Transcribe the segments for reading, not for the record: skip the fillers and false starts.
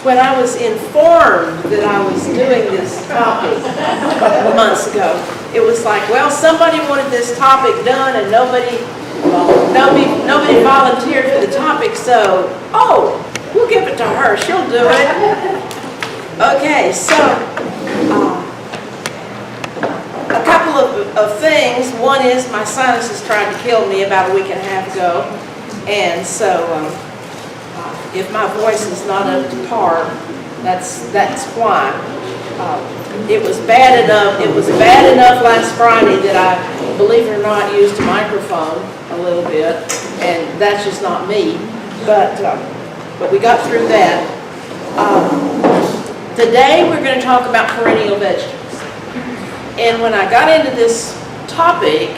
when I was informed that I was doing this topic months ago, it was like, well, somebody wanted this topic done and nobody volunteered for the topic, so, oh, we'll give it to her, she'll do it. Okay, so, a couple of things. One is my sinuses tried to kill me about a week and a half ago, and so if my voice is not up to par, that's why. It was bad enough. It was bad enough last Friday that I, believe it or not, used a microphone a little bit, and that's just not me. But we got through that. Today we're going to talk about perennial vegetables. And when I got into this topic,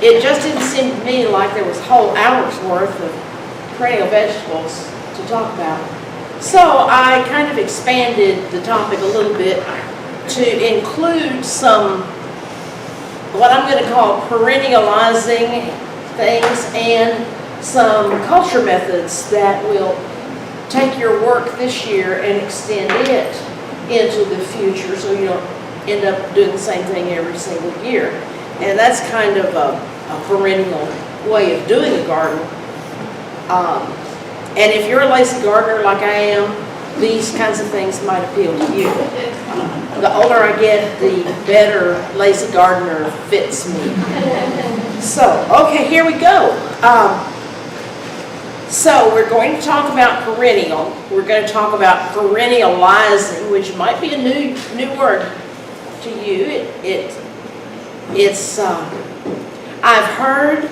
it just didn't seem to me like there was a whole hour's worth of perennial vegetables to talk about. So I kind of expanded the topic a little bit to include some, what I'm going to call perennializing things, and some culture methods that will take your work this year and extend it into the future, so you don't end up doing the same thing every single year. And that's kind of a perennial way of doing a garden. And if you're a lazy gardener like I am, these kinds of things might appeal to you. The older I get, the better lazy gardener fits me. So, okay, here we go. So we're going to talk about perennial. We're going to talk about perennializing, which might be a new word to you. I've heard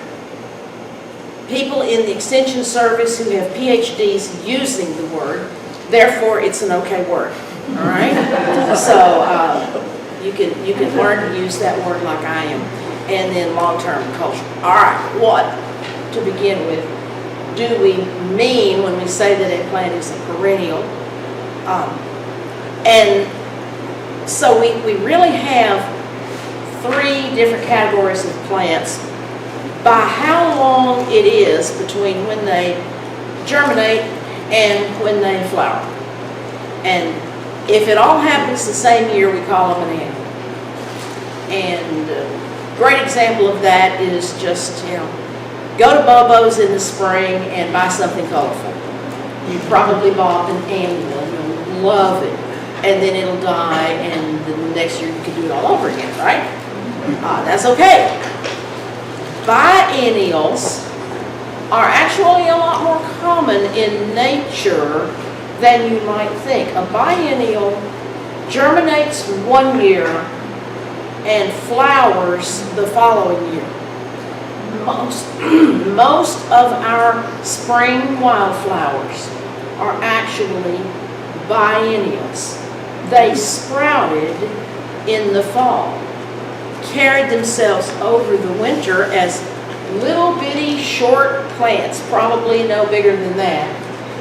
people in the Extension Service who have PhDs using the word, therefore it's an okay word. All right? So you can learn to use that word like I am. And then long-term culture. All right, what, to begin with, do we mean when we say that a plant is a perennial? And so we really have three different categories of plants by how long it is between when they germinate and when they flower. And if it all happens the same year, we call them an annual. And a great example of that is just, go to Bobo's in the spring and buy something colorful. You probably bought an annual and you'll love it. And then it'll die, and the next year you can do it all over again, right? That's okay. Biennials are actually a lot more common in nature than you might think. A biennial germinates one year and flowers the following year. Most of our spring wildflowers are actually biennials. They sprouted in the fall, carried themselves over the winter as little bitty short plants, probably no bigger than that,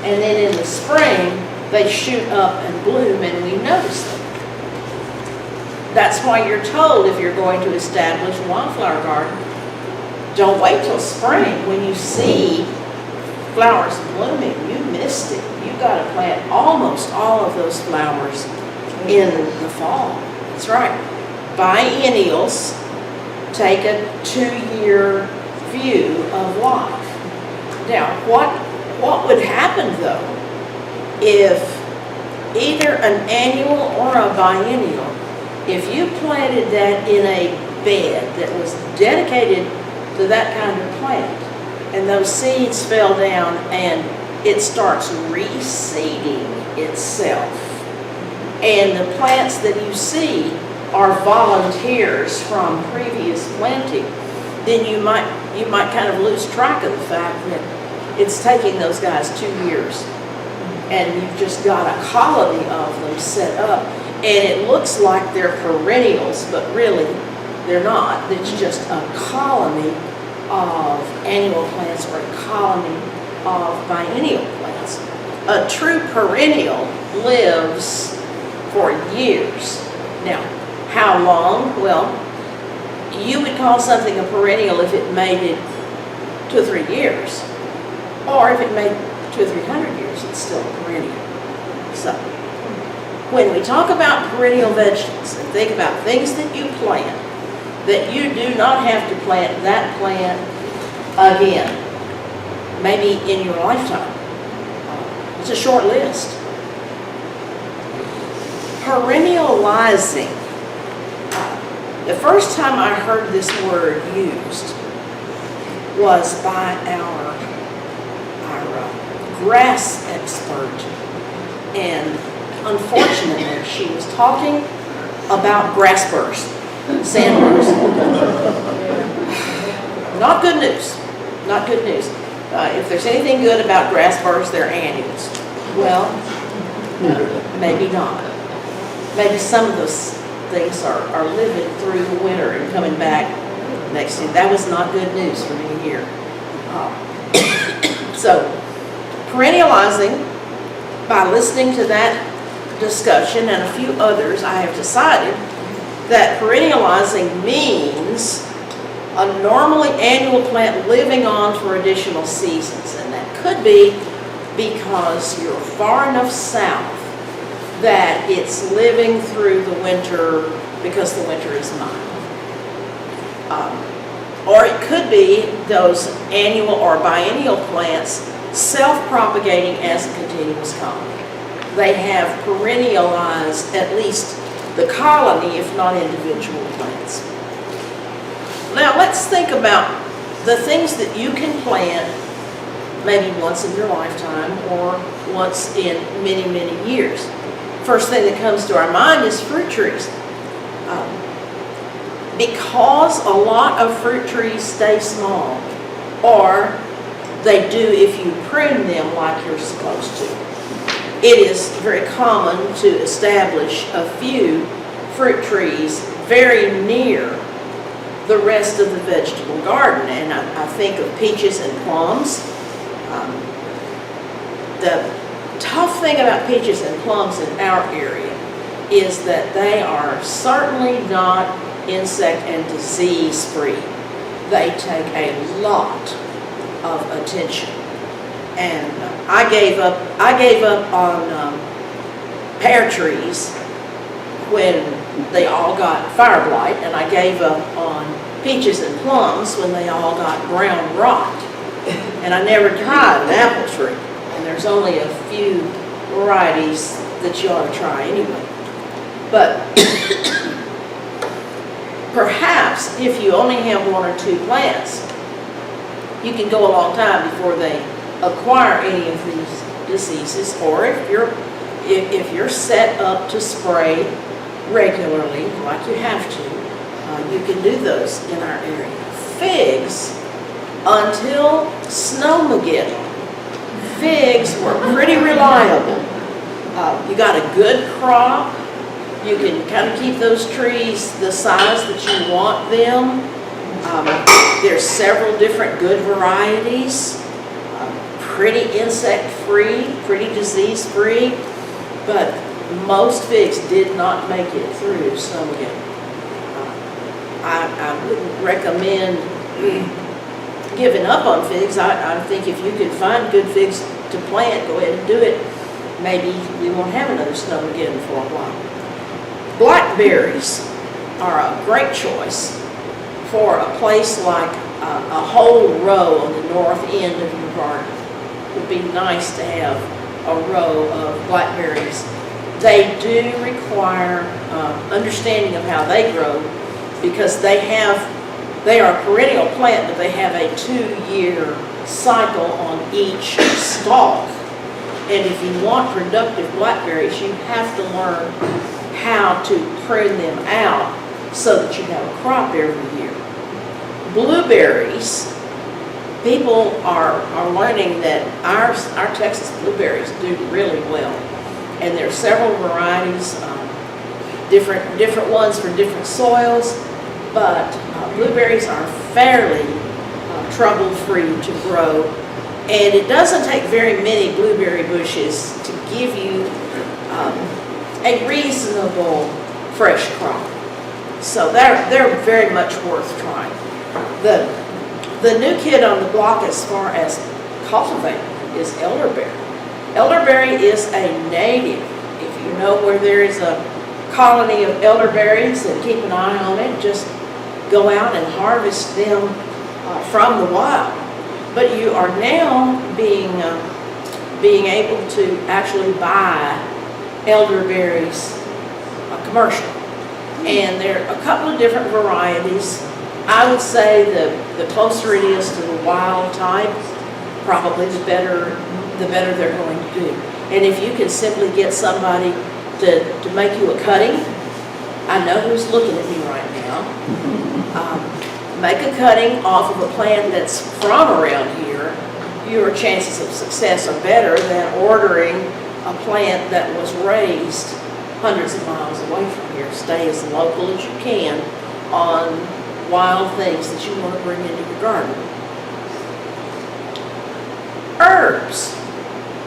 and then in the spring they shoot up and bloom and we notice them. That's why you're told, if you're going to establish a wildflower garden, don't wait till spring. When you see flowers blooming, you missed it. You've got to plant almost all of those flowers in the fall. That's right. Biennials take a 2-year view of life. Now, what would happen though if either an annual or a biennial, if you planted that in a bed that was dedicated to that kind of plant, and those seeds fell down and it starts reseeding itself, and the plants that you see are volunteers from previous planting, then you might kind of lose track of the fact that it's taking those guys 2 years, and you've just got a colony of them set up, and it looks like they're perennials, but really they're not. It's just a colony of annual plants or a colony of biennial plants. A true perennial lives for years. Now, how long? Well, you would call something a perennial if it made it 2 or 3 years, or if it made 200 or 300 years. it's still a perennial. So, when we talk about perennial vegetables and think about things that you plant, that you do not have to plant that plant again, maybe in your lifetime. It's a short list. Perennializing. The first time I heard this word used was by our grass expert, and unfortunately she was talking about grass burrs, sand burrs. Not good news, not good news. If there's anything good about grass burrs, they're annuals. Well, maybe not. Maybe some of those things are living through the winter and coming back next year. That was not good news for me here. So, perennializing, by listening to that discussion and a few others, I have decided that perennializing means a normally annual plant living on for additional seasons. And that could be because you're far enough south that it's living through the winter because the winter is mild. Or it could be those annual or biennial plants self-propagating as a continuous colony. They have perennialized at least the colony, if not individual plants. Now let's think about the things that you can plant maybe once in your lifetime or once in many, many years. First thing that comes to our mind is fruit trees. Because a lot of fruit trees stay small, or they do if you prune them like you're supposed to. It is very common to establish a few fruit trees very near the rest of the vegetable garden. And I think of peaches and plums. The tough thing about peaches and plums in our area is that they are certainly not insect and disease free. They take a lot of attention. And I gave up on pear trees when they all got fire blight, and I gave up on peaches and plums when they all got brown rot. And I never tried an apple tree. And there's only a few varieties that you ought to try anyway. But perhaps if you only have one or two plants, you can go a long time before they acquire any of these diseases. Or if you're set up to spray regularly, like you have to, you can do those in our area. Figs, until Snowmageddon, figs were pretty reliable. You got a good crop. You can kind of keep those trees the size that you want them. There's several different good varieties. Pretty insect-free, pretty disease-free, but most figs did not make it through Snowmageddon. I wouldn't recommend giving up on figs. I think if you could find good figs to plant, go ahead and do it. Maybe we won't have another Snowmageddon for a while. Blackberries are a great choice for a place like a whole row on the north end of your garden. It would be nice to have a row of blackberries. They do require understanding of how they grow, because they are a perennial plant, but they have a 2-year cycle on each stalk. And if you want productive blackberries, you have to learn how to prune them out so that you have a crop every year. Blueberries, people are learning that our Texas blueberries do really well. And there are several varieties, different ones for different soils, but blueberries are fairly trouble-free to grow. And it doesn't take very many blueberry bushes to give you a reasonable fresh crop. So they're very much worth trying. The new kid on the block as far as cultivating is elderberry. Elderberry is a native. If you know where there is a colony of elderberries, and keep an eye on it, just go out and harvest them from the wild. But you are now being able to actually buy elderberries commercial. And there are a couple of different varieties. I would say the closer it is to the wild type, probably the better they're going to do. And if you can simply get somebody to make you a cutting, I know who's looking at me right now. Make a cutting off of a plant that's from around here, your chances of success are better than ordering a plant that was raised hundreds of miles away from here. Stay as local as you can on wild things that you want to bring into your garden. Herbs.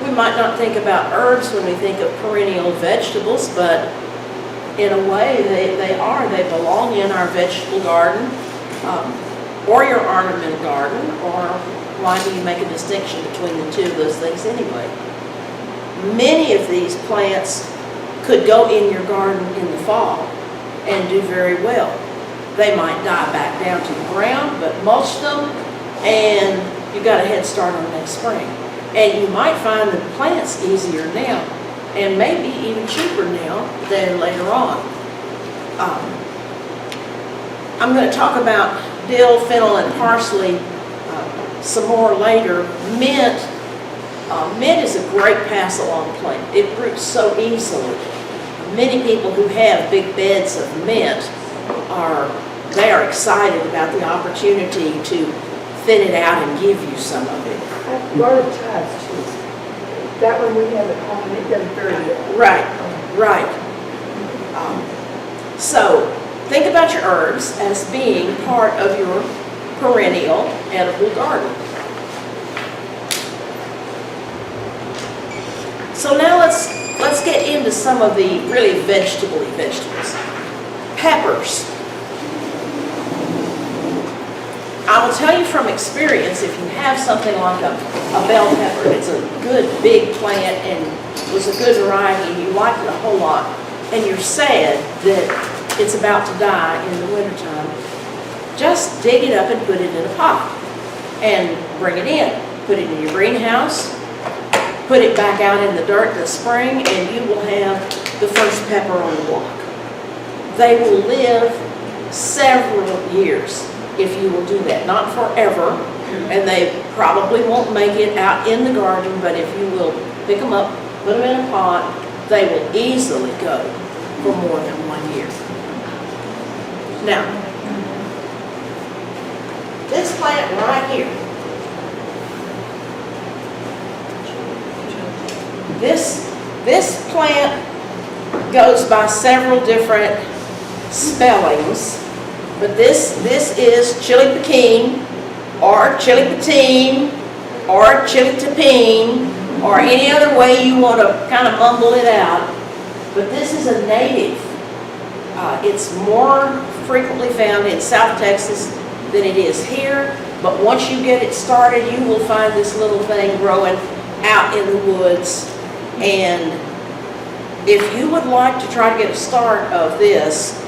We might not think about herbs when we think of perennial vegetables, but in a way they are. They belong in our vegetable garden or your ornamental garden, or why do you make a distinction between the two of those things anyway? Many of these plants could go in your garden in the fall and do very well. They might die back down to the ground, but mulch them and you've got a head start on next spring. And you might find the plants easier now and maybe even cheaper now than later on. I'm going to talk about dill, fennel, and parsley some more later. Mint is a great pass-along plant. It roots so easily. Many people who have big beds of mint are excited about the opportunity to thin it out and give you some of it. Garlic chives too. That one we have at home, it does very well. Right. So think about your herbs as being part of your perennial edible garden. So now let's get into some of the really vegetable-y vegetables. Peppers. I will tell you from experience, if you have something like a bell pepper, it's a good big plant and was a good variety and you like it a whole lot, and you're sad that it's about to die in the wintertime, just dig it up and put it in a pot and bring it in. Put it in your greenhouse, put it back out in the dirt in the spring, and you will have the first pepper on the block. They will live several years if you will do that. Not forever, and they probably won't make it out in the garden, but if you will pick them up, put them in a pot, they will easily go for more than 1 year. Now, this plant right here, this plant goes by several different spellings, but this is chili pekin, or chili patine, or chili tapine, or any other way you want to kind of mumble it out. But this is a native. It's more frequently found in South Texas than it is here, but once you get it started, you will find this little thing growing out in the woods. And if you would like to try to get a start of this,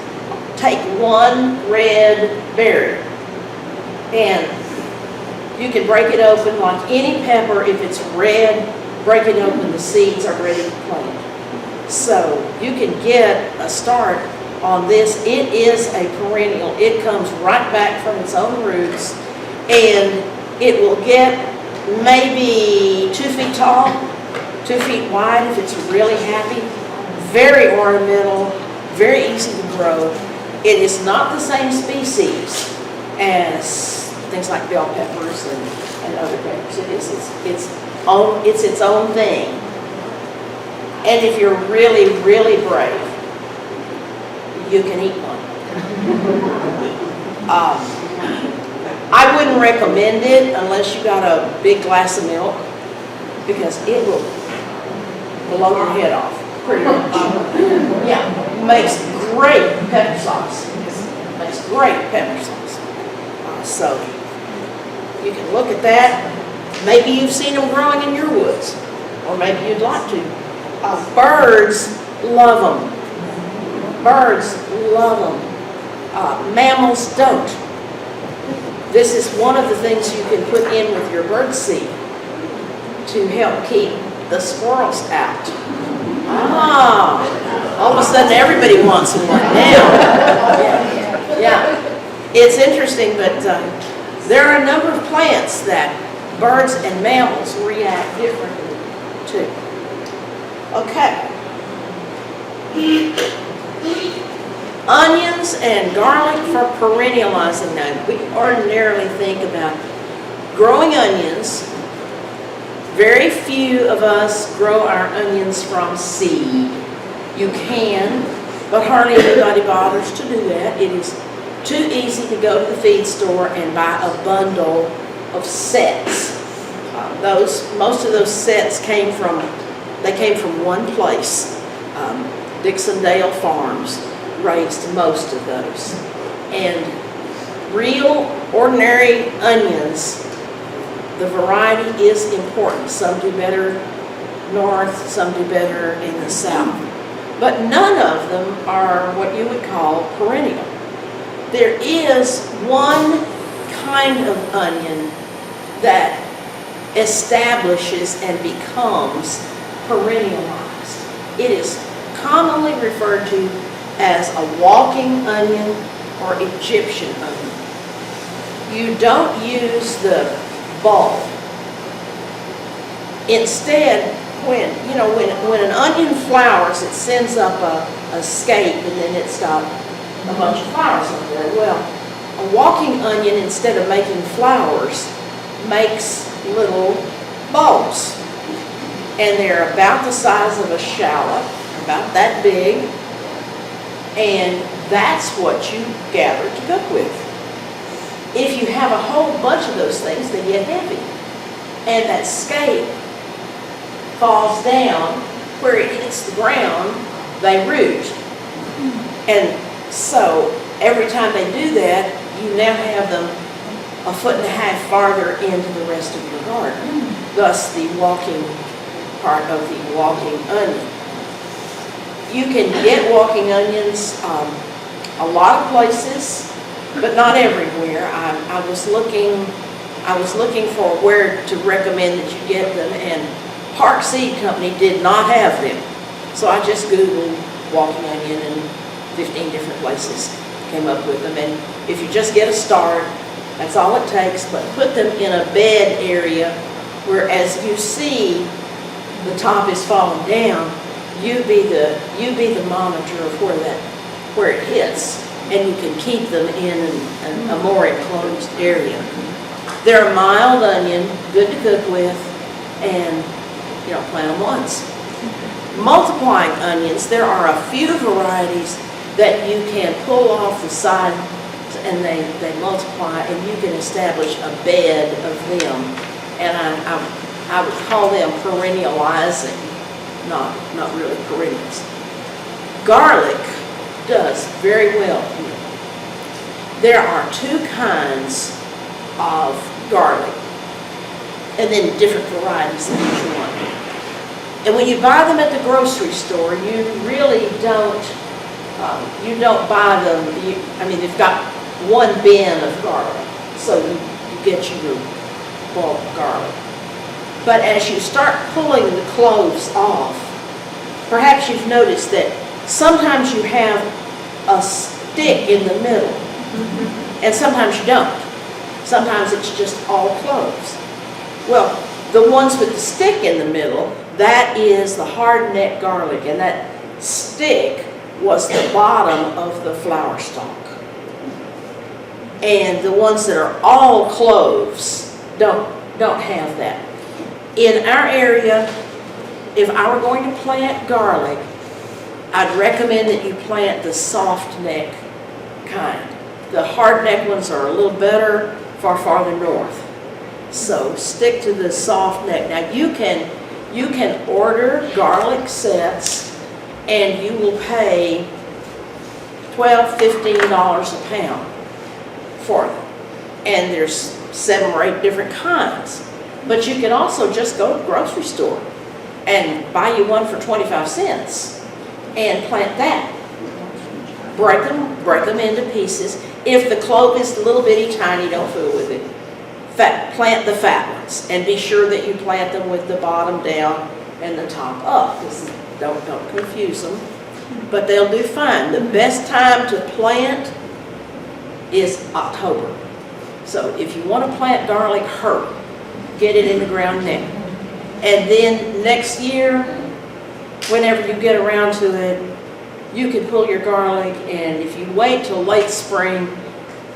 take one red berry and you can break it open like any pepper. If it's red, break it open, the seeds are ready to plant. So you can get a start on this. It is a perennial. It comes right back from its own roots, and it will get maybe 2 feet tall, 2 feet wide if it's really happy. Very ornamental, very easy to grow. It is not the same species as things like bell peppers and other peppers. It's its own thing. And if you're really, really brave, you can eat one. I wouldn't recommend it unless you got a big glass of milk, because it will blow your head off pretty much. Yeah, makes great pepper sauce. Makes great pepper sauce. So you can look at that. Maybe you've seen them growing in your woods. or maybe you'd like to. Birds love them. Birds love them. Mammals don't. This is one of the things you can put in with your bird seed to help keep the squirrels out. All of a sudden everybody wants one now. Yeah. It's interesting, but there are a number of plants that birds and mammals react differently to. Okay. Onions and garlic for perennializing. Now, we ordinarily think about growing onions. Very few of us grow our onions from seed. You can, but hardly anybody bothers to do that. It is too easy to go to the feed store and buy a bundle of sets. Most of those sets came from one place. Dixondale Farms raised most of those. And real, ordinary onions, the variety is important. Some do better north, some do better in the south. But none of them are what you would call perennial. There is one kind of onion that establishes and becomes perennialized. It is commonly referred to as a walking onion or Egyptian onion. You don't use the bulb. Instead, when an onion flowers, it sends up a scape and then it's got a bunch of flowers up there. Well, a walking onion, instead of making flowers, makes little bulbs. And they're about the size of a shallot, about that big, and that's what you gather to cook with. If you have a whole bunch of those things, they get heavy. And that scape falls down, where it hits the ground, they root. And so every time they do that, you now have them 1.5 feet farther into the rest of your garden. Thus the walking part of the walking onion. You can get walking onions a lot of places, but not everywhere. I was looking for where to recommend that you get them, and Park Seed Company did not have them. So I just Googled walking onion and 15 different places came up with them. And if you just get a start, that's all it takes, but put them in a bed area where, as you see, the top is falling down. You be the monitor of where it hits, and you can keep them in a more enclosed area. They're a mild onion, good to cook with, and plant them once. Multiplying onions, there are a few varieties that you can pull off the side and they multiply, and you can establish a bed of them. And I would call them perennializing, not really perennials. Garlic does very well here. There are 2 kinds of garlic, and then different varieties of each one. And when you buy them at the grocery store, you really don't buy them. They've got 1 bin of garlic, so you get your bulk garlic. But as you start pulling the cloves off, perhaps you've noticed that sometimes you have a stick in the middle, and sometimes you don't. Sometimes it's just all cloves. Well, the ones with the stick in the middle, that is the hard neck garlic, and that stick was the bottom of the flower stalk. And the ones that are all cloves don't have that. In our area, if I were going to plant garlic, I'd recommend that you plant the soft neck kind. The hard neck ones are a little better far farther north. So stick to the soft neck. Now you can order garlic sets, and you will pay $12, $15 a pound for them. And there's 7 or 8 different kinds. But you can also just go to the grocery store and buy you one for 25 cents and plant that. Break them into pieces. If the clove is a little bitty tiny, don't fool with it. Plant the fat ones, and be sure that you plant them with the bottom down and the top up. Don't confuse them, but they'll do fine. The best time to plant is October. So if you want to plant garlic, hurry. Get it in the ground now. And then next year, whenever you get around to it, you can pull your garlic, and if you wait till late spring,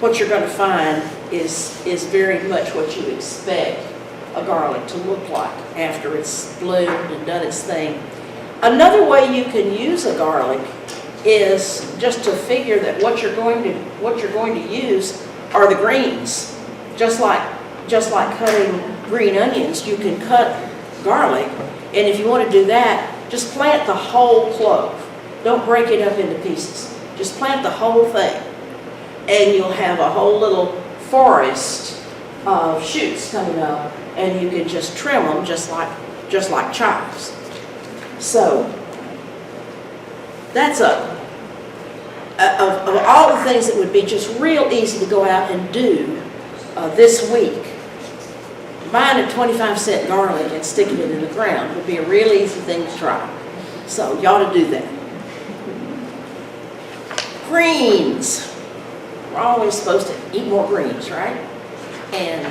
what you're going to find is very much what you expect a garlic to look like after it's bloomed and done its thing. Another way you can use a garlic is just to figure that what you're going to use are the greens. Just like cutting green onions, you can cut garlic, and if you want to do that, just plant the whole clove. Don't break it up into pieces. Just plant the whole thing, and you'll have a whole little forest of shoots coming up, and you can just trim them just like chives. So that's of all the things that would be just real easy to go out and do this week. Buying a 25-cent garlic and sticking it in the ground would be a real easy thing to try. So you ought to do that. Greens. We're always supposed to eat more greens, right? And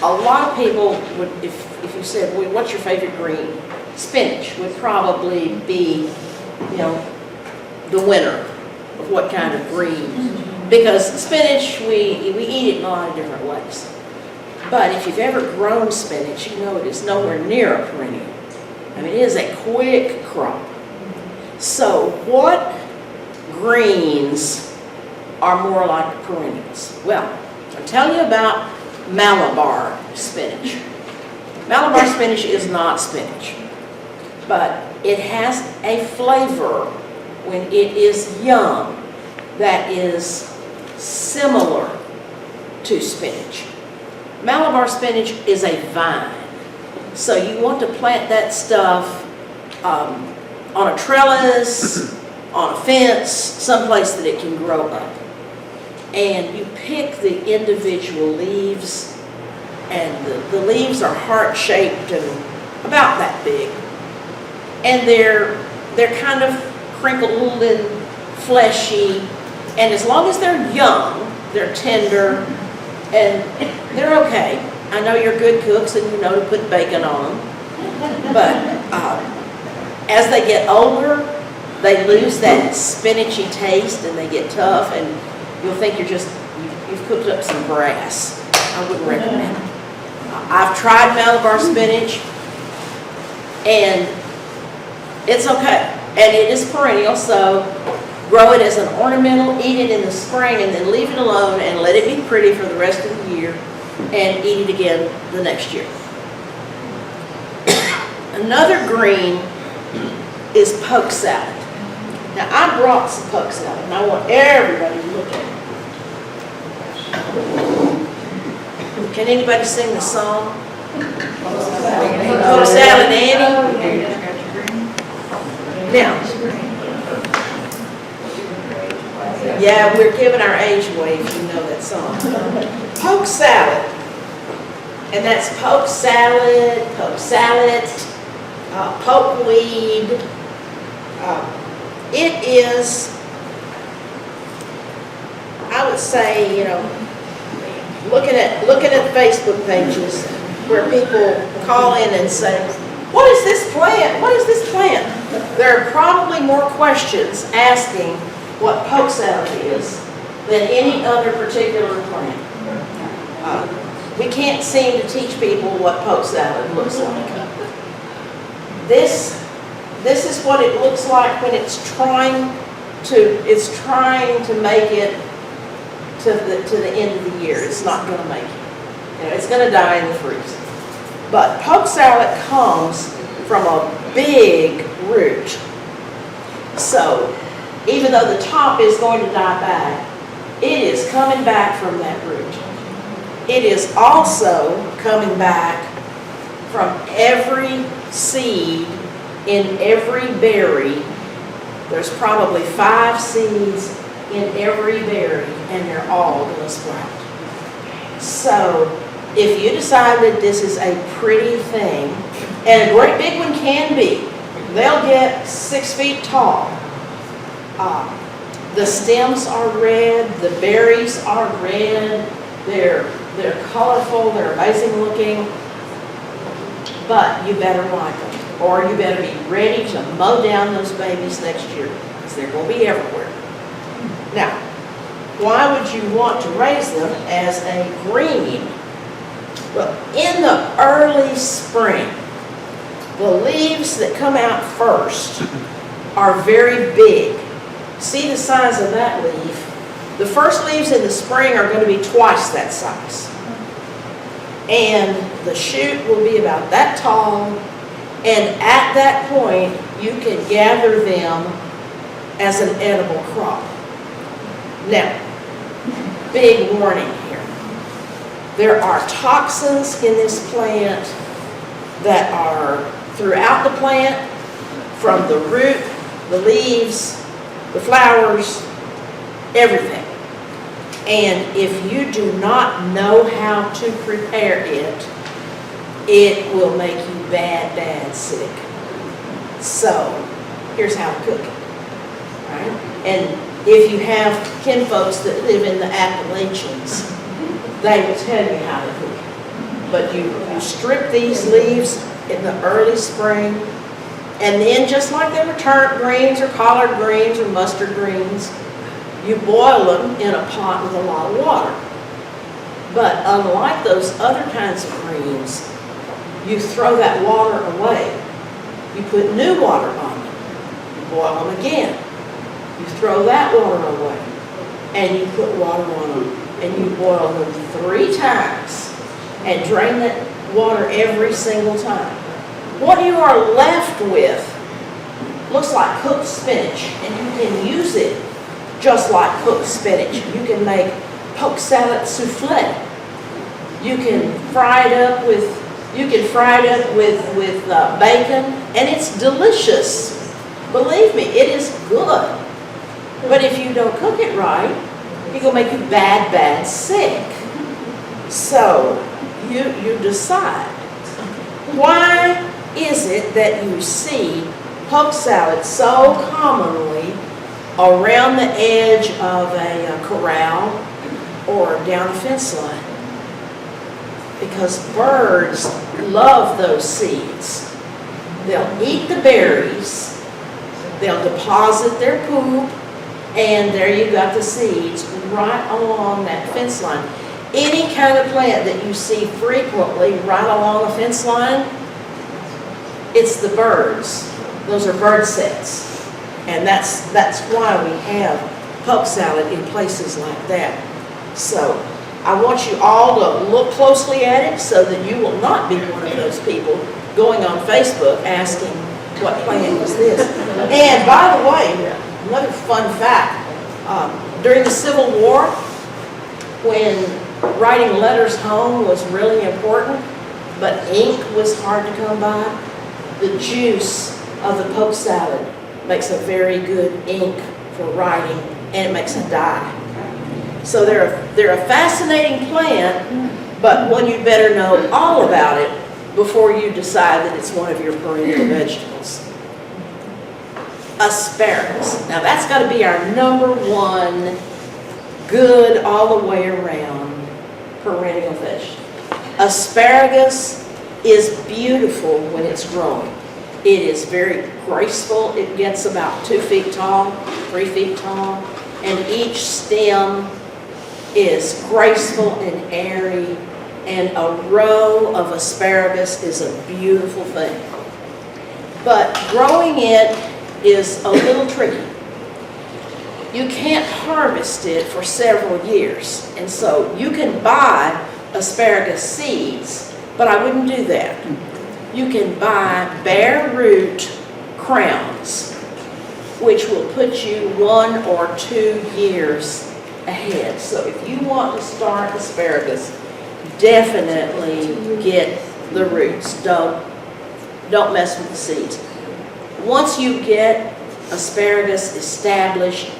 a lot of people would, if you said, well, what's your favorite green? Spinach would probably be, the winner of what kind of green. Because spinach, we eat it in a lot of different ways. But if you've ever grown spinach, you know it is nowhere near a perennial. I mean, it is a quick crop. So what greens are more like perennials? Well, I'll tell you about Malabar spinach. Malabar spinach is not spinach, but it has a flavor when it is young that is similar to spinach. Malabar spinach is a vine, so you want to plant that stuff on a trellis, on a fence, someplace that it can grow up. And you pick the individual leaves, and the leaves are heart-shaped and about that big. And they're kind of crinkled and fleshy, and as long as they're young, they're tender, and they're okay. I know you're good cooks and you know to put bacon on them, but as they get older, they lose that spinachy taste and they get tough, and you'll think you've cooked up some grass. I wouldn't recommend it. I've tried Malabar spinach, and it's okay. And it is perennial, so grow it as an ornamental, eat it in the spring, and then leave it alone and let it be pretty for the rest of the year, and eat it again the next year. Another green is poke salad. Now, I brought some poke salad, and I want everybody to look at it. Can anybody sing the song? Poke salad, Annie? Now, yeah, we're giving our age away if you know that song. Poke salad, and that's poke salad, pokeweed. It is, I would say, looking at Facebook pages where people call in and say, what is this plant? What is this plant? There are probably more questions asking what poke salad is than any other particular plant. We can't seem to teach people what poke salad looks like. This is what it looks like when it's trying to make it to the end of the year. It's not going to make it. It's going to die in the freezer. But poke salad comes from a big root. So even though the top is going to die back, it is coming back from that root. It is also coming back from every seed in every berry. There's probably 5 seeds in every berry, and they're all going to sprout. So if you decide that this is a pretty thing, and a great big one can be, they'll get 6 feet tall. The stems are red, the berries are red, they're colorful, they're amazing looking, but you better like them, or you better be ready to mow down those babies next year, because they're going to be everywhere. Now, why would you want to raise them as a green? Well, in the early spring, the leaves that come out first are very big. See the size of that leaf? The first leaves in the spring are going to be twice that size. And the shoot will be about that tall, and at that point, you can gather them as an edible crop. Now, big warning here. There are toxins in this plant that are throughout the plant, from the root, the leaves, the flowers, everything. And if you do not know how to prepare it, it will make you bad sick. So, here's how to cook it. Right? And if you have kinfolks that live in the Appalachians, they will tell you how to cook it. But you strip these leaves in the early spring, and then just like they were turnip greens or collard greens or mustard greens, you boil them in a pot with a lot of water. But unlike those other kinds of greens, you throw that water away. You put new water on them. You boil them again. You throw that water away. And you put water on them. And you boil them 3 times. And drain that water every single time. What you are left with looks like cooked spinach. And you can use it just like cooked spinach. You can make poke salad souffle. You can fry it up with bacon, and it's delicious. Believe me, it is good. But if you don't cook it right, it's gonna make you bad sick. So you decide. Why is it that you see poke salad so commonly around the edge of a corral or down a fence line? Because birds love those seeds. They'll eat the berries, they'll deposit their poop, and there you got the seeds right along that fence line. Any kind of plant that you see frequently right along a fence line, it's the birds. Those are bird sets. And that's why we have poke salad in places like that. So I want you all to look closely at it so that you will not be one of those people going on Facebook asking, what plant is this? And by the way, another fun fact, during the Civil War, when writing letters home was really important, but ink was hard to come by, the juice of the poke salad makes a very good ink for writing, and it makes a dye. So they're a fascinating plant, but one you'd better know all about it before you decide that it's one of your perennial vegetables. Asparagus. Now that's got to be our #1 good all the way around perennial vegetable. Asparagus is beautiful when it's growing. It is very graceful. It gets about 2 feet tall, 3 feet tall, and each stem is graceful and airy, and a row of asparagus is a beautiful thing. But growing it is a little tricky. You can't harvest it for several years, and so you can buy asparagus seeds, but I wouldn't do that. You can buy bare root crowns, which will put you 1 or 2 years ahead. So if you want to start asparagus, definitely get the roots. Don't mess with the seeds. Once you get asparagus established,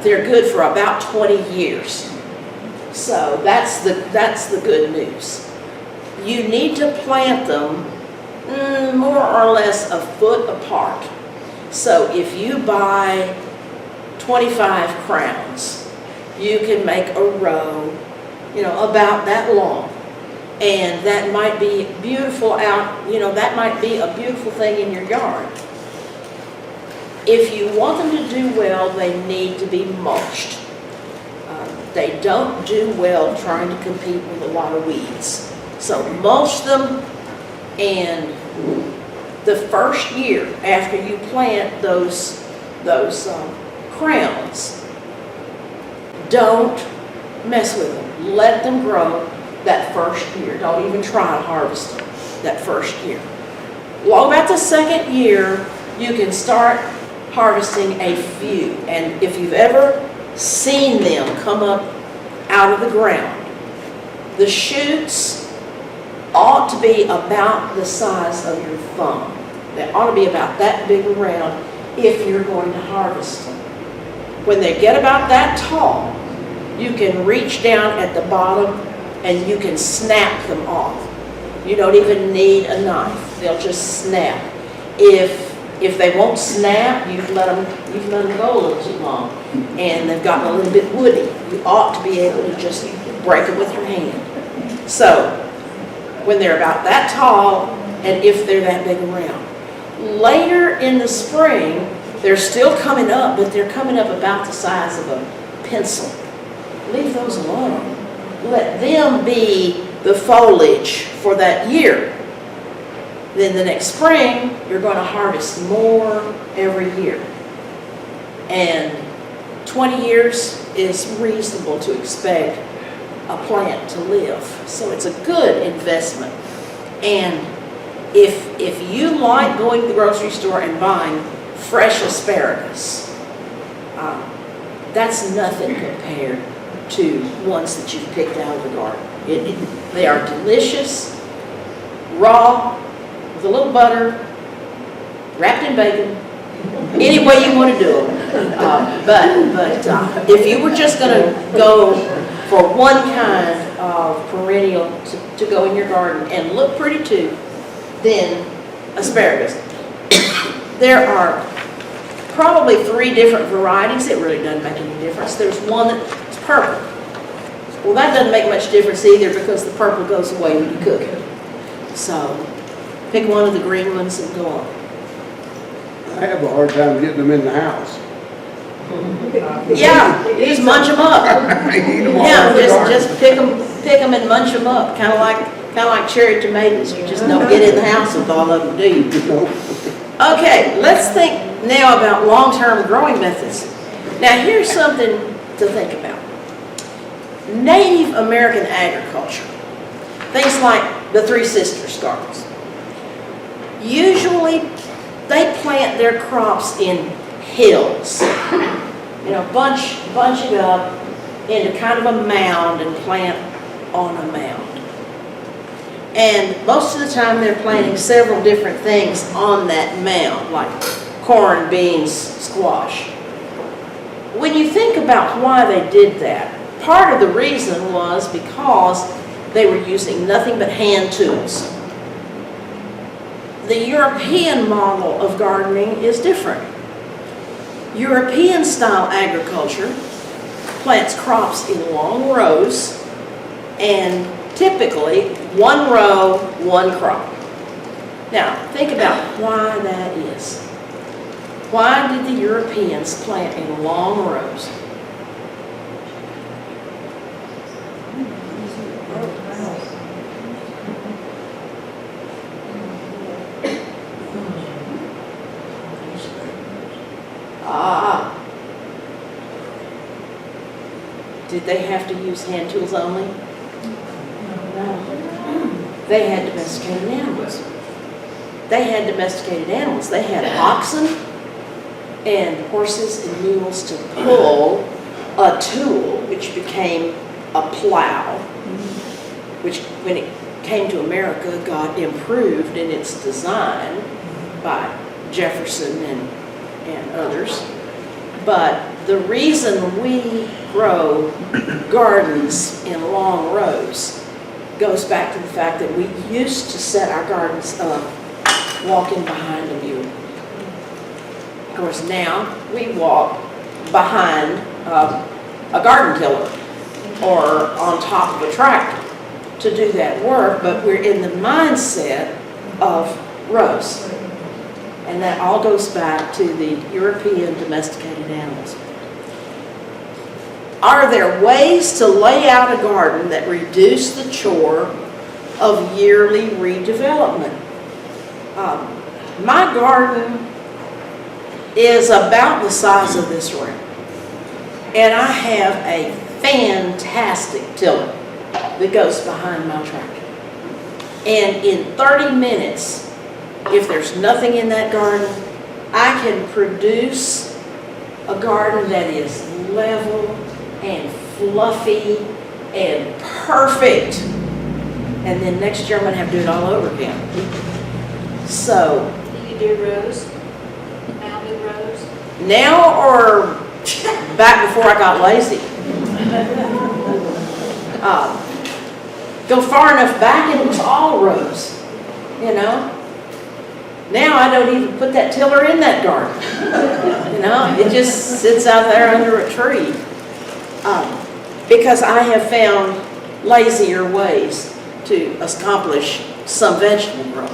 they're good for about 20 years. So that's the good news. You need to plant them more or less a foot apart. So if you buy 25 crowns, you can make a row, about that long. And that might be beautiful out, that might be a beautiful thing in your yard. If you want them to do well, they need to be mulched. They don't do well trying to compete with a lot of weeds. So mulch them, and the first year after you plant those crowns, don't mess with them. Let them grow that first year. Don't even try to harvest them that first year. Well, about the second year, you can start harvesting a few. And if you've ever seen them come up out of the ground, the shoots ought to be about the size of your thumb. They ought to be about that big around if you're going to harvest them. When they get about that tall, you can reach down at the bottom and you can snap them off. You don't even need a knife. They'll just snap. If they won't snap, you've let them go a little too long, and they've gotten a little bit woody. You ought to be able to just break it with your hand. So, when they're about that tall, and if they're that big around. Later in the spring, they're still coming up, but they're coming up about the size of a pencil. Leave those alone. Let them be the foliage for that year. Then the next spring, you're going to harvest more every year. And 20 years is reasonable to expect a plant to live. So it's a good investment. And if you like going to the grocery store and buying fresh asparagus, that's nothing compared to ones that you've picked out of the garden. They are delicious, raw, with a little butter, wrapped in bacon, any way you want to do them. But if you were just going to go for one kind of perennial to go in your garden and look pretty too, then asparagus. There are probably 3 different varieties. It really doesn't make any difference. There's one that's purple. Well, that doesn't make much difference either because the purple goes away when you cook it. So pick one of the green ones and go on. I have a hard time getting them in the house. Yeah, you just munch them up. Eat them all Yeah, in the garden. just pick them and munch them up. Kind of like cherry tomatoes. You just don't get in the house with all of them, do you? Okay, let's think now about long-term growing methods. Now here's something to think about. Native American agriculture, things like the Three Sisters gardens. Usually they plant their crops in hills. Bunch it up into kind of a mound and plant on a mound. And most of the time they're planting several different things on that mound, like corn, beans, squash. When you think about why they did that, part of the reason was because they were using nothing but hand tools. The European model of gardening is different. European style agriculture plants crops in long rows, and typically 1 row, 1 crop. Now, think about why that is. Why did the Europeans plant in long rows? Did they have to use hand tools only? No. They had domesticated animals. They had oxen and horses and mules to pull a tool, which became a plow, which when it came to America got improved in its design by Jefferson and others. But the reason we grow gardens in long rows goes back to the fact that we used to set our gardens up walking behind a mule. Of course, now we walk behind a garden tiller or on top of a tractor to do that work, but we're in the mindset of rows. And that all goes back to the European domesticated animals. Are there ways to lay out a garden that reduce the chore of yearly redevelopment? My garden is about the size of this room. And I have a fantastic tiller that goes behind my tractor. And in 30 minutes, if there's nothing in that garden, I can produce a garden that is level and fluffy and perfect. And then next year I'm going to have to do it all over again. So, Do you do rows? Mounded rows? now or back before I got lazy? Go far enough back and it was all rows, you know? Now I don't even put that tiller in that garden. You know, it just sits out there under a tree. Because I have found lazier ways to accomplish some vegetable growing.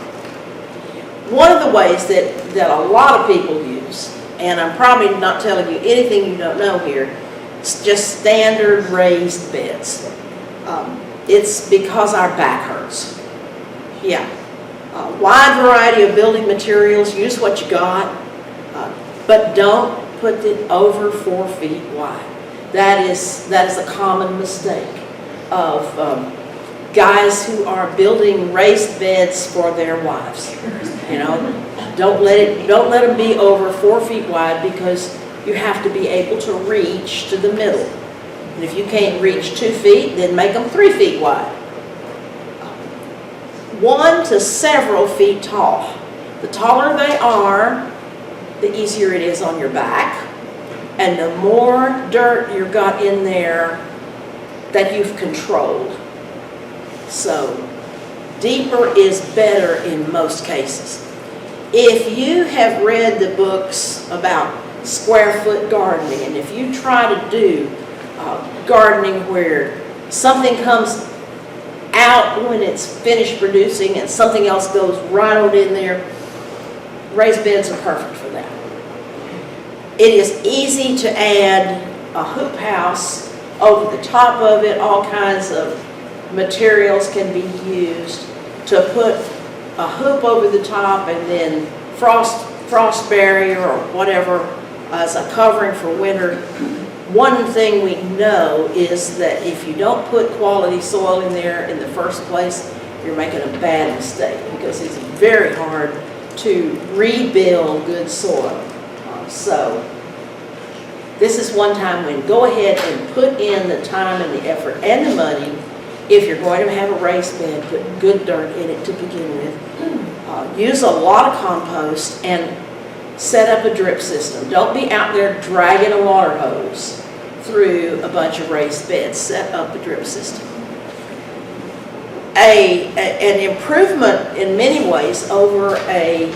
One of the ways that a lot of people use, and I'm probably not telling you anything you don't know here, it's just standard raised beds. It's because our back hurts. Yeah. Wide variety of building materials, use what you got, but don't put it over 4 feet wide. That is a common mistake of guys who are building raised beds for their wives. You know, don't let them be over 4 feet wide, because you have to be able to reach to the middle. And if you can't reach 2 feet, then make them 3 feet wide. 1 to several feet tall. The taller they are, the easier it is on your back, and the more dirt you've got in there that you've controlled. So, deeper is better in most cases. If you have read the books about square foot gardening, and if you try to do gardening where something comes out when it's finished producing and something else goes right on in there, raised beds are perfect for that. It is easy to add a hoop house over the top of it. All kinds of materials can be used to put a hoop over the top, and then frost barrier or whatever as a covering for winter. One thing we know is that if you don't put quality soil in there in the first place, you're making a bad mistake, because it's very hard to rebuild good soil. So this is one time when go ahead and put in the time and the effort and the money. If you're going to have a raised bed, put good dirt in it to begin with. Use a lot of compost and set up a drip system. Don't be out there dragging a water hose through a bunch of raised beds. Set up a drip system. An improvement in many ways over a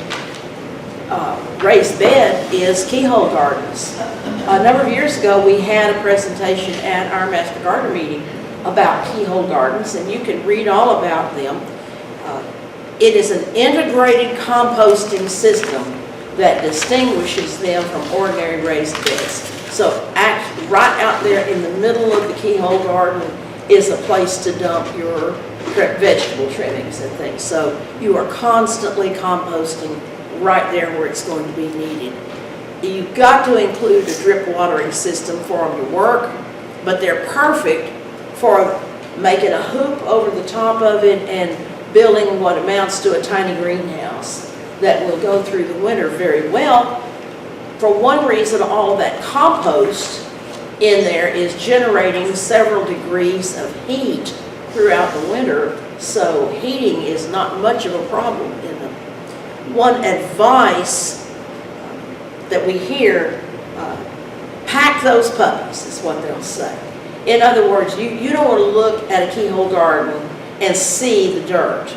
raised bed is Keyhole Gardens. A number of years ago, we had a presentation at our Master Gardener meeting about Keyhole Gardens, and you can read all about them. It is an integrated composting system that distinguishes them from ordinary raised beds. So right out there in the middle of the Keyhole Garden is a place to dump your vegetable trimmings and things. So you are constantly composting right there where it's going to be needed. You've got to include a drip watering system for them to work, but they're perfect for making a hoop over the top of it and building what amounts to a tiny greenhouse that will go through the winter very well. For one reason, all that compost in there is generating several degrees of heat throughout the winter, So heating is not much of a problem in them. One advice that we hear, pack those puppies is what they'll say. In other words, you don't want to look at a keyhole garden and see the dirt.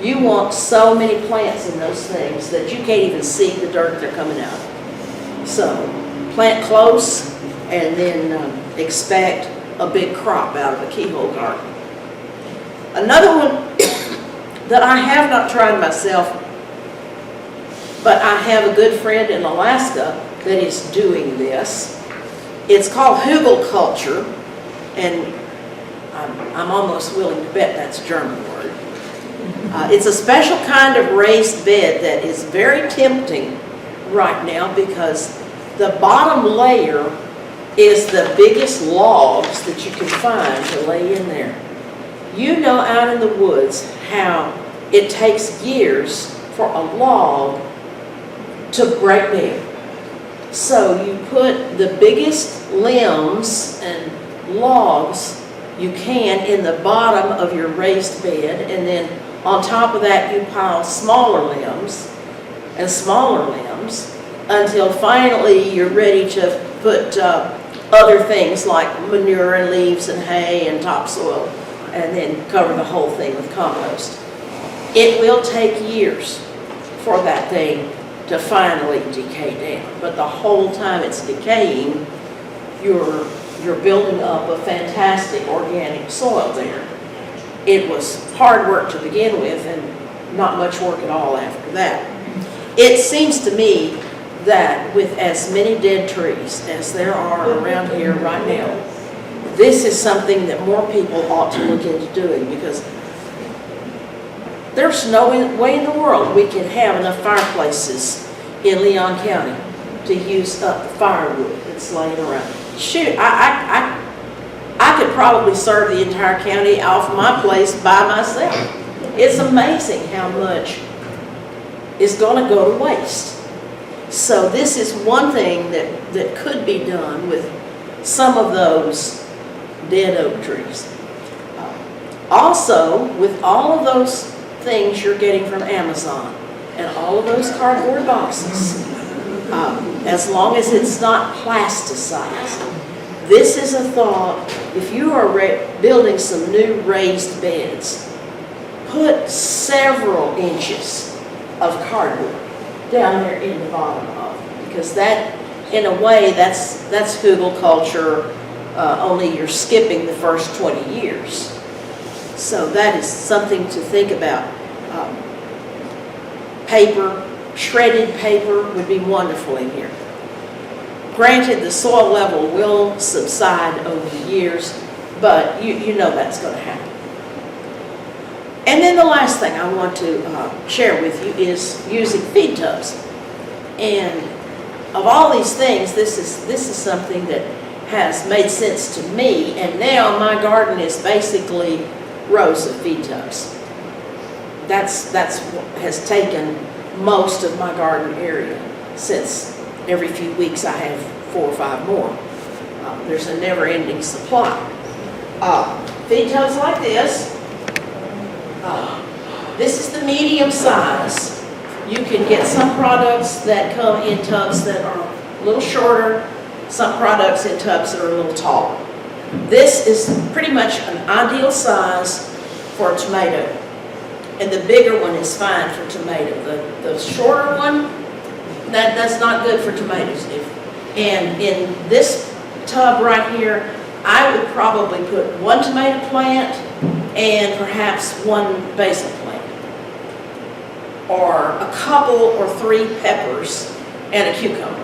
You want so many plants in those things that you can't even see the dirt they're coming out of. So plant close and then expect a big crop out of a keyhole garden. Another one that I have not tried myself, but I have a good friend in Alaska that is doing this. It's called Hugelkulture, and I'm almost willing to bet that's a German word. It's a special kind of raised bed that is very tempting right now because the bottom layer is the biggest logs that you can find to lay in there. You know out in the woods how it takes years for a log to break down. So you put the biggest limbs and logs you can in the bottom of your raised bed, and then on top of that you pile smaller limbs and smaller limbs until finally you're ready to put other things like manure and leaves and hay and topsoil, and then cover the whole thing with compost. It will take years for that thing to finally decay down, but the whole time it's decaying, you're building up a fantastic organic soil there. It was hard work to begin with and not much work at all after that. It seems to me that with as many dead trees as there are around here right now, this is something that more people ought to look into doing, because there's no way in the world we can have enough fireplaces in Leon County to use up the firewood that's laying around. Shoot, I could probably serve the entire county off my place by myself. It's amazing how much is going to go to waste. So this is one thing that could be done with some of those dead oak trees. Also, with all of those things you're getting from Amazon and all of those cardboard boxes, as long as it's not plasticized, this is a thought. If you are building some new raised beds, put several inches of cardboard down there in the bottom of it, because that, in a way, that's Hugelkulture, only you're skipping the first 20 years. So that is something to think about. Paper, shredded paper would be wonderful in here. Granted, the soil level will subside over the years, but you know that's going to happen. And then the last thing I want to share with you is using feed tubs. And of all these things, this is something that has made sense to me, and now my garden is basically rows of feed tubs. That's what has taken most of my garden area, since every few weeks I have 4 or 5 more. There's a never-ending supply. Feed tubs like this. This is the medium size. You can get some products that come in tubs that are a little shorter, some products in tubs that are a little taller. This is pretty much an ideal size for a tomato, and the bigger one is fine for tomato. The shorter one, that's not good for tomatoes. And in this tub right here, I would probably put 1 tomato plant and perhaps 1 basil plant, or a couple or 3 peppers and a cucumber.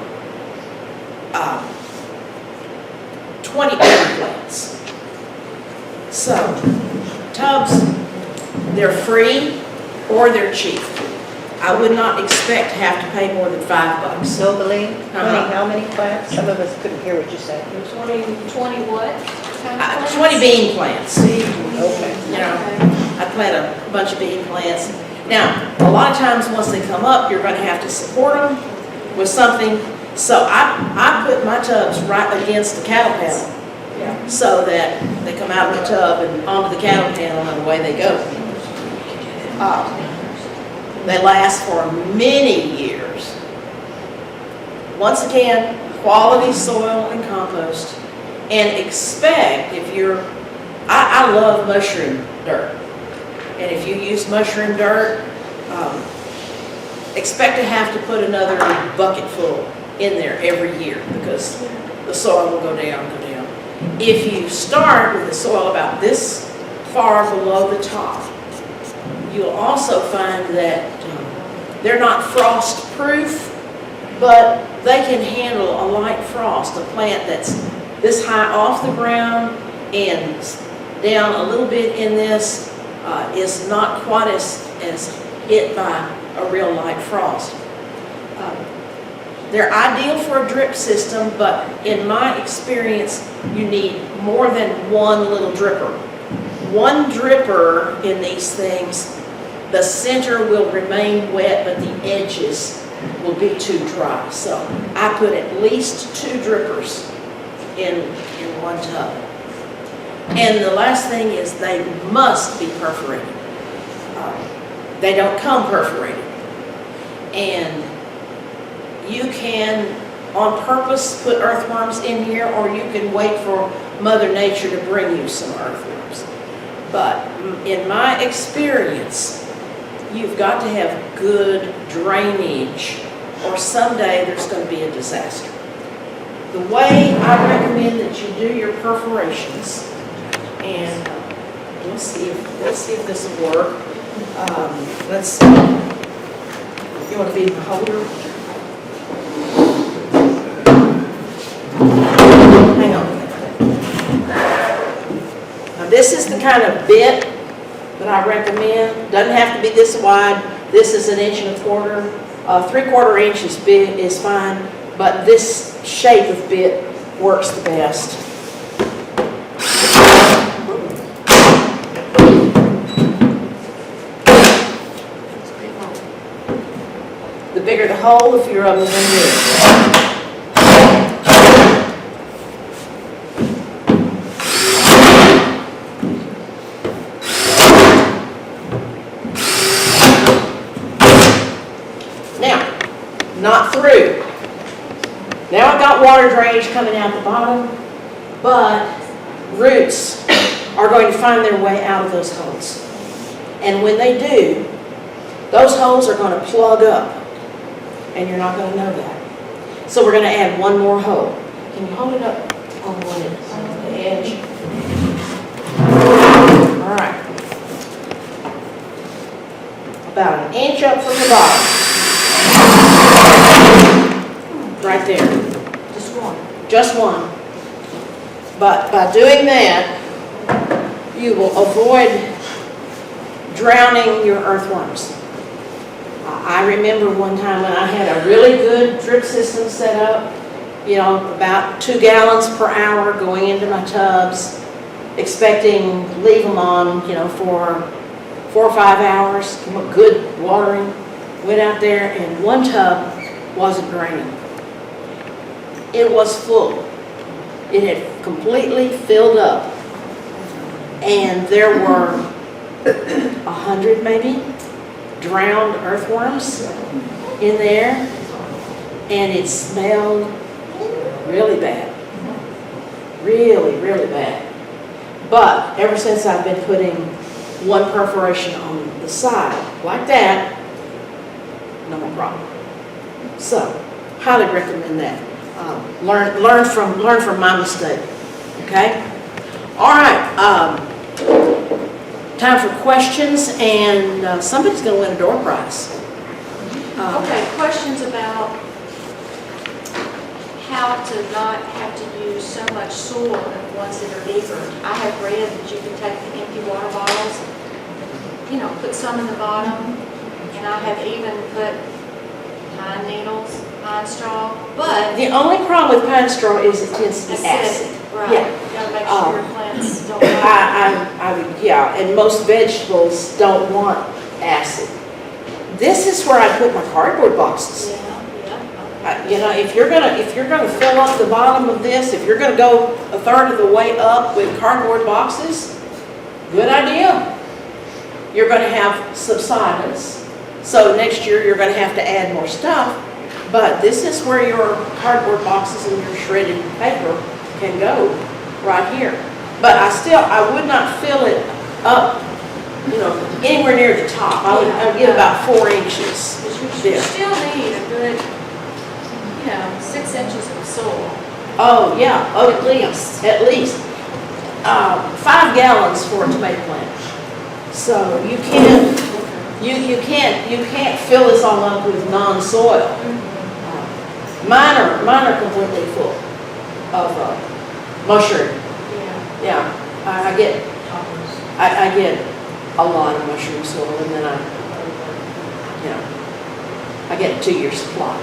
20 pepper plants. So, tubs, they're free or they're cheap. I would not expect to have to pay more than $5. Novalene, how many plants? Some of us couldn't hear what you said. 20 what? 20 bean plants. Okay. You know, I plant a bunch of bean plants. Now, a lot of times once they come up, you're going to have to support them with something. So I put my tubs right against the cattle panel, so that they come out of the tub and onto the cattle panel and away they go. They last for many years. Once again, quality soil and compost, and expect if you're, I love mushroom dirt. And if you use mushroom dirt, expect to have to put another bucket full in there every year because the soil will go down. If you start with the soil about this far below the top, you'll also find that they're not frost proof, but they can handle a light frost. A plant that's this high off the ground and down a little bit in this is not quite as hit by a real light frost. They're ideal for a drip system, but in my experience, you need more than one little dripper. One dripper in these things, the center will remain wet, but the edges will be too dry. So I put at least 2 drippers in one tub. And the last thing is they must be perforated. They don't come perforated. And you can, on purpose, put earthworms in here, or you can wait for Mother Nature to bring you some earthworms. But in my experience, you've got to have good drainage, or someday there's going to be a disaster. The way I recommend that you do your perforations, and let's see if this will work. Let's see. You want to be the holder? Hang on. Now this is the kind of bit that I recommend. Doesn't have to be this wide. This is 1 1/4. 3/4 inch is big is fine, but this shape of bit works the best. The bigger the hole, the fewer of them there. Not through. Now I've got water drainage coming out the bottom, but roots are going to find their way out of those holes. And when they do, those holes are going to plug up, and you're not going to know that. So we're going to add one more hole. Can you hold it up on the edge? All right. About 1 inch up from the bottom. Right there. Just one. Just one. But by doing that, you will avoid drowning your earthworms. I remember one time when I had a really good drip system set up, you know, about 2 gallons per hour going into my tubs, expecting to leave them on, you know, for 4 or 5 hours, good watering. Went out there and one tub wasn't draining. It was full. It had completely filled up. And there were 100 maybe drowned earthworms in there. And it smelled really bad. Really, really bad. But ever since I've been putting one perforation on the side, like that, no more problem. So, highly recommend that. Learn from my mistake. Okay. All right. Time for questions, and somebody's going to win a door prize. Okay, questions about how to not have to use so much soil in ones that are deeper. I have read that you can take the empty water bottles, you know, put some in the bottom, and I have even put pine needles, pine straw, but The only problem with pine straw is it tends to be acid. right? Yeah. You gotta make sure your plants don't. Yeah, and most vegetables don't want acid. This is where I put my cardboard boxes. Yeah. You know, if you're gonna fill up the bottom of this, if you're gonna go 1/3 of the way up with cardboard boxes, good idea. you're gonna have subsidence. So next year, you're gonna have to add more stuff. But this is where your cardboard boxes and your shredded paper can go, right here. But I would not fill it up, anywhere near the top. I would get about 4 inches. But you there. still need a good, 6 inches of soil. Oh, yeah, oh, at least. 5 gallons for a tomato plant. So you can't fill this all up with non-soil. Mine are completely full of mushroom. Yeah. Yeah, I get a lot of mushroom soil, and then I get a 2-year supply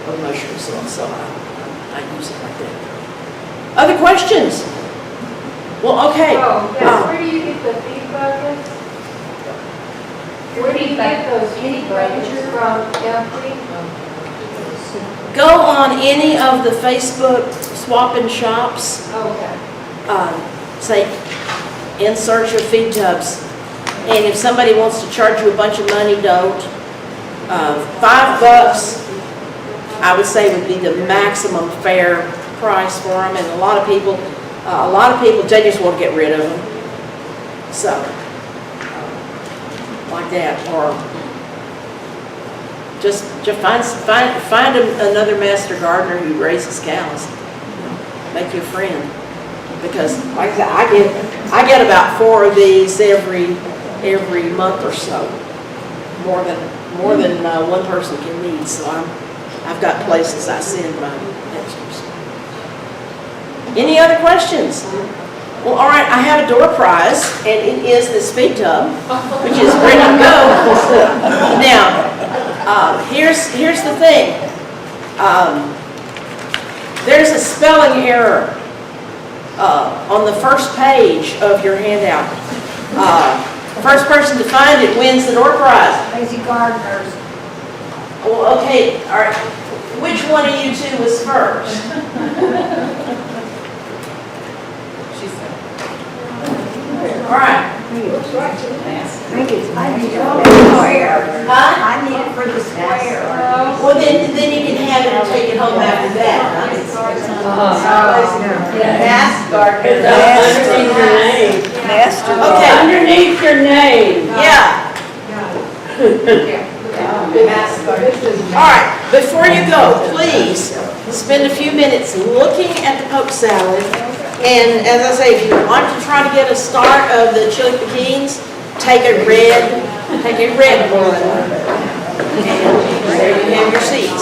of mushroom soil, so I use it like that. Other questions? Well, okay. Oh, yes, where do you get the feed buckets? Where do you get those feed buckets from, Empty? Go on any of the Facebook swap and shops, Okay. say, in search of feed tubs. And if somebody wants to charge you a bunch of money, don't. $5, I would say, would be the maximum fair price for them. And a lot of people, they just want to get rid of them. So, like that, or just find another master gardener who raises cows. Make you a friend. Because, like I said, I get about 4 of these every month or so, more than one person can need. So I've got places I send my extras. Any other questions? Well, all right, I have a door prize, and it is this feed tub, which is ready to go. Now, here's the thing. There's a spelling error on the first page of your handout. First person to find it wins the door prize. Lazy gardeners. Well, okay, all right. Which one of you two was first? All right. I think it's. I need it Huh? for the square. Well, then you can have it and take it home after that. Underneath your name. Master. Okay. Underneath your name. Yeah. All right. Before you go, please spend a few minutes looking at the poke salad. And as I say, if you want to try to get a start of the chili pekins, take a red one. And there you have your seeds.